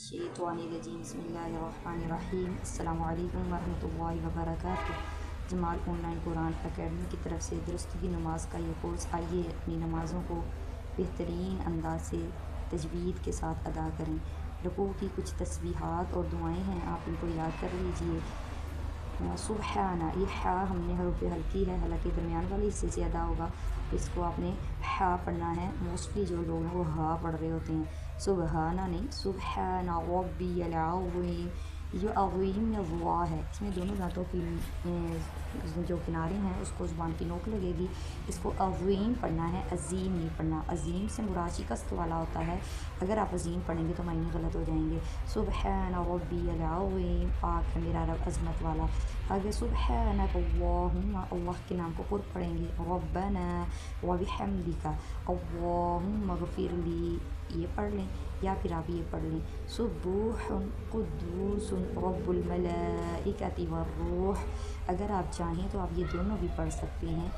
الرجیم بسم اللہ الرحمن الرحیم السلام علیکم ورحمۃ اللہ وبرکاتہ۔ جمال آن لائن قرآن اکیڈمی کی طرف سے درستگی نماز کا یہ کورس، آئیے اپنی نمازوں کو بہترین انداز سے تجوید کے ساتھ ادا کریں۔ رکوع کی کچھ تسبیحات اور دعائیں ہیں، آپ ان کو یاد کر لیجئے۔ سبحانہ، یہ ہا ہم نے حروف ہلکی ہے، حالانکہ درمیان والی حصے سے ادا ہوگا، اس کو آپ نے ہا پڑھنا ہے۔ موسٹلی جو لوگ ہیں وہ ہا پڑھ رہے ہوتے ہیں، سبحانہ نہیں، سبحان ربی العظیم۔ یہ عظیم یا وا ہے، اس میں دونوں دانتوں کی جو کنارے ہیں اس کو زبان کی نوک لگے گی، اس کو عظیم پڑھنا ہے، عظیم نہیں پڑھنا۔ عظیم سے مراد شکست والا ہوتا ہے، اگر آپ عظیم پڑھیں گے تو معنی غلط ہو جائیں گے۔ سبحان ربی العظیم، پاک ہے میرا رب عظمت والا۔ آگے سبحانک اللہم، اللہ کے نام کو قرب پڑھیں گے، ربنا وبحمدک اللہم اغفر لی، یہ پڑھ لیں یا پھر آپ یہ پڑھ لیں، سبوح قدوس رب الملائکۃ والروح۔ اگر آپ چاہیں تو آپ یہ دونوں بھی پڑھ سکتے ہیں،